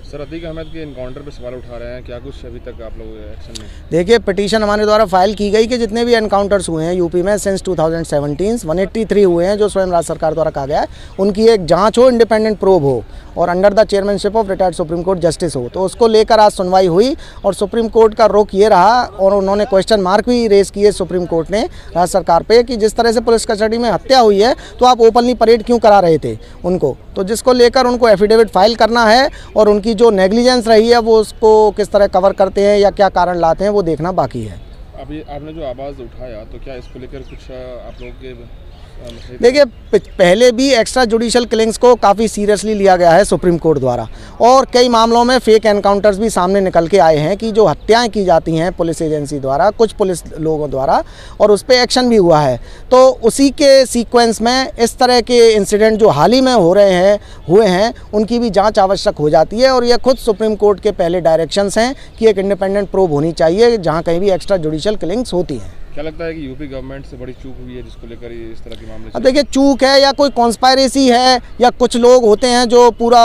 Sir, Atiq Ahmad के encounter पे सवाल उठा रहे हैं, क्या कुछ अभी तक आप लोग एक्शन में? देखिए, पिटीशन हमारे द्वारा फाइल की गई कि जितने भी एनकाउंटर्स हुए हैं यूपी में सिंस 2017 183 हुए हैं जो स्वयं राज्य सरकार द्वारा कहा गया है, उनकी एक जांच हो, इंडिपेंडेंट प्रोब हो और under the chairmanship of retired supreme court justice हो। तो उसको लेकर आज सुनवाई हुई और सुप्रीम कोर्ट का रुख ये रहा और उन्होंने क्वेश्चन मार्क भी रेज किए सुप्रीम कोर्ट ने राज्य सरकार पे कि जिस तरह से पुलिस कस्टडी में हत्या हुई है तो आप ओपनली परेड क्यों करा रहे थे उनको, तो जिसको लेकर उनको एफिडेविट फाइल करना है और उनकी जो नेग्लिजेंस रही है वो उसको किस तरह कवर करते हैं या क्या कारण लाते हैं वो देखना बाकी है। अभी आपने जो आवाज़ उठाया तो क्या इसको लेकर कुछ आप लोगों के? देखिए, पहले भी एक्स्ट्रा जुडिशियल किलिंग्स को काफ़ी सीरियसली लिया गया है सुप्रीम कोर्ट द्वारा और कई मामलों में फेक एनकाउंटर्स भी सामने निकल के आए हैं कि जो हत्याएं की जाती हैं पुलिस एजेंसी द्वारा, कुछ पुलिस लोगों द्वारा, और उस पर एक्शन भी हुआ है। तो उसी के सीक्वेंस में इस तरह के इंसिडेंट जो हाल ही में हुए हैं उनकी भी जाँच आवश्यक हो जाती है और ये खुद सुप्रीम कोर्ट के पहले डायरेक्शंस हैं कि एक इंडिपेंडेंट प्रोब होनी चाहिए जहाँ कहीं भी एक्स्ट्रा जुडिशियल किलिंग्स होती हैं। क्या लगता है कि यूपी गवर्नमेंट से बड़ी चूक हुई है जिसको लेकर इस तरह के मामले? अब देखिए, चूक है या कोई कॉन्स्पायरेसी है या कुछ लोग होते हैं जो पूरा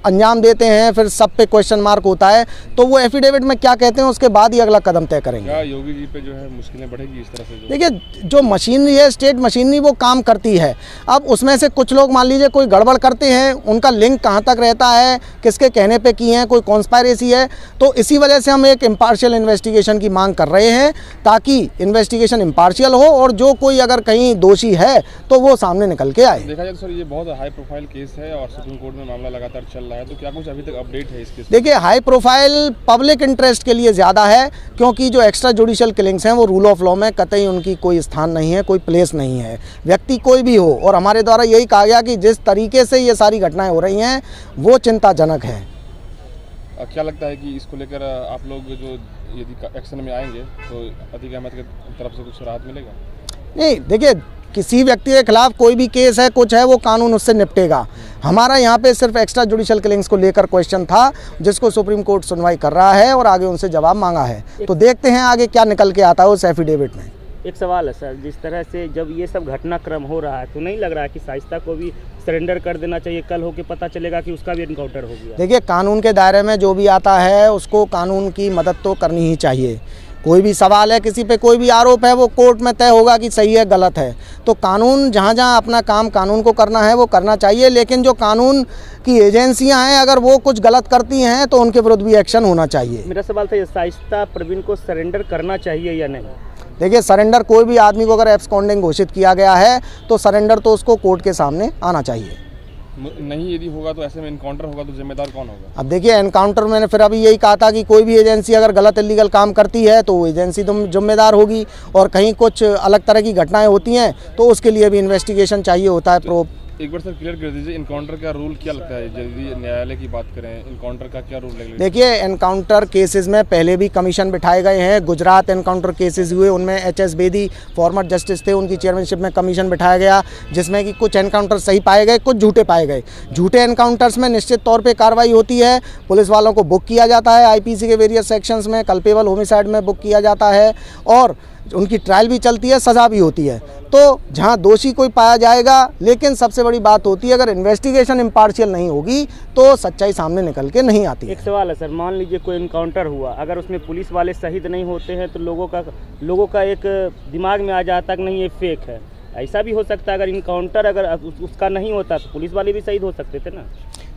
अंजाम देते हैं फिर सब पे क्वेश्चन मार्क होता है, तो वो एफिडेविट में क्या कहते हैं उसके बाद ही अगला कदम तय करेंगे। क्या योगी जी पे जो है मुश्किलें बढ़ेगी इस तरह से? देखिए, जो मशीनरी है, स्टेट मशीनरी, वो काम करती है। अब उसमें से कुछ लोग मान लीजिए कोई गड़बड़ करते हैं, उनका लिंक कहाँ तक रहता है, किसके कहने पे की है, कोई कॉन्स्पायरेसी है, तो इसी वजह से हम एक इम्पार्शियल इन्वेस्टिगेशन की मांग कर रहे हैं ताकि इन्वेस्टिगेशन इम्पार्शियल हो और जो कोई अगर कहीं दोषी है तो वो सामने निकल के आए। देखा जाए तो सर ये बहुत हाई प्रोफाइल केस है और सुप्रीम कोर्ट में मामला लगातार चल रहा है, तो क्या कुछ अभी तक अपडेट है इस केस? देखिए, हाई प्रोफाइल पब्लिक इंटरेस्ट के लिए ज़्यादा है क्योंकि जो एक्स्ट्रा जुडिशियल किलिंग्स हैं वो रूल ऑफ लॉ में कतई उनकी कोई स्थान नहीं है, कोई प्लेस नहीं है, व्यक्ति कोई भी हो। और हमारे द्वारा यही कहा गया कि जिस तरीके से ये सारी घटनाएं हो रही हैं वो चिंताजनक है। क्या लगता है कि इसको लेकर आप लोग जो यदि एक्शन में आएंगे तो अतीक अहमद की तरफ से कुछ राहत मिलेगा? नहीं, देखिए, किसी व्यक्ति के खिलाफ कोई भी केस है, कुछ है, वो कानून उससे निपटेगा। हमारा यहाँ पे सिर्फ एक्स्ट्रा जुडिशियल किलिंग्स को लेकर क्वेश्चन था जिसको सुप्रीम कोर्ट सुनवाई कर रहा है और आगे उनसे जवाब मांगा है, तो देखते हैं आगे क्या निकल के आता है उस एफिडेविट में। एक सवाल है सर, जिस तरह से जब ये सब घटनाक्रम हो रहा है तो नहीं लग रहा है कि शाइस्ता को भी सरेंडर कर देना चाहिए? कल होके पता चलेगा कि उसका भी एनकाउंटर हो गया। देखिए, कानून के दायरे में जो भी आता है उसको कानून की मदद तो करनी ही चाहिए। कोई भी सवाल है, किसी पे कोई भी आरोप है, वो कोर्ट में तय होगा कि सही है गलत है, तो कानून जहाँ जहाँ अपना काम कानून को करना है वो करना चाहिए। लेकिन जो कानून की एजेंसियां हैं अगर वो कुछ गलत करती हैं तो उनके विरुद्ध भी एक्शन होना चाहिए। मेरा सवाल था, शाइस्ता परवीन को सरेंडर करना चाहिए या नहीं? देखिए, सरेंडर कोई भी आदमी को अगर एब्सकॉन्डिंग घोषित किया गया है तो सरेंडर तो उसको कोर्ट के सामने आना चाहिए। नहीं यदि होगा तो ऐसे में एनकाउंटर होगा तो जिम्मेदार कौन होगा? अब देखिए, एनकाउंटर मैंने फिर अभी यही कहा था कि कोई भी एजेंसी अगर गलत इलीगल काम करती है तो वो एजेंसी तुम जिम्मेदार होगी और कहीं कुछ अलग तरह की घटनाएं होती हैं तो उसके लिए भी इन्वेस्टिगेशन चाहिए होता है, प्रोब। एक बार सर क्लियर कर दीजिए, इनकाउंटर का रूल क्या लगता है? यदि न्यायालय की बात करें, इनकाउंटर का क्या रूल लगेगा? देखिए, एनकाउंटर केसेस में पहले भी कमीशन बिठाए गए हैं। गुजरात एनकाउंटर केसेस हुए, उनमें HS बेदी फॉर्मर जस्टिस थे, उनकी चेयरमैनशिप में कमीशन बिठाया गया जिसमें कि कुछ एनकाउंटर सही पाए गए, कुछ झूठे पाए गए। झूठे एनकाउंटर्स में निश्चित तौर पर कार्रवाई होती है, पुलिस वालों को बुक किया जाता है, IPC के वेरियस सेक्शंस में कल्पेबल होमिसाइड में बुक किया जाता है और उनकी ट्रायल भी चलती है, सज़ा भी होती है। तो जहां दोषी कोई पाया जाएगा, लेकिन सबसे बड़ी बात होती है अगर इन्वेस्टिगेशन इम्पार्शियल नहीं होगी तो सच्चाई सामने निकल के नहीं आती है। एक सवाल है सर, मान लीजिए कोई इनकाउंटर हुआ, अगर उसमें पुलिस वाले शहीद नहीं होते हैं तो लोगों का एक दिमाग में आ जाता कि नहीं ये फेक है। ऐसा भी हो सकता है, अगर इनकाउंटर अगर उसका नहीं होता तो पुलिस वाले भी शहीद हो सकते थे ना?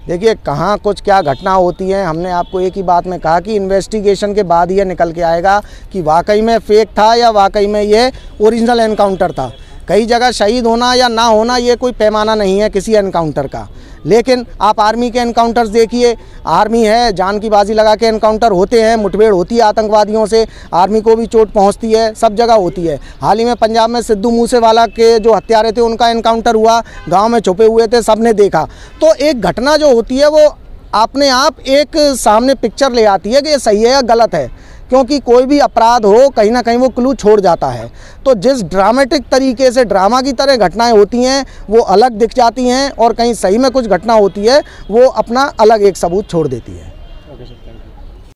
देखिए, कहाँ कुछ क्या घटना होती है, हमने आपको एक ही बात में कहा कि इन्वेस्टिगेशन के बाद ये निकल के आएगा कि वाकई में फेक था या वाकई में ये ओरिजिनल एनकाउंटर था। कई जगह शहीद होना या ना होना ये कोई पैमाना नहीं है किसी एनकाउंटर का। लेकिन आप आर्मी के एनकाउंटर्स देखिए, आर्मी है, जान की बाजी लगा के एनकाउंटर होते हैं, मुठभेड़ होती है आतंकवादियों से, आर्मी को भी चोट पहुंचती है, सब जगह होती है। हाल ही में पंजाब में सिद्धू मूसेवाला के जो हत्यारे थे उनका एनकाउंटर हुआ, गांव में छुपे हुए थे, सबने देखा। तो एक घटना जो होती है वो अपने आप एक सामने पिक्चर ले आती है कि ये सही है या गलत है, क्योंकि कोई भी अपराध हो कहीं ना कहीं वो क्लू छोड़ जाता है। तो जिस ड्रामेटिक तरीके से ड्रामा की तरह घटनाएं होती हैं वो अलग दिख जाती हैं और कहीं सही में कुछ घटना होती है वो अपना अलग एक सबूत छोड़ देती है।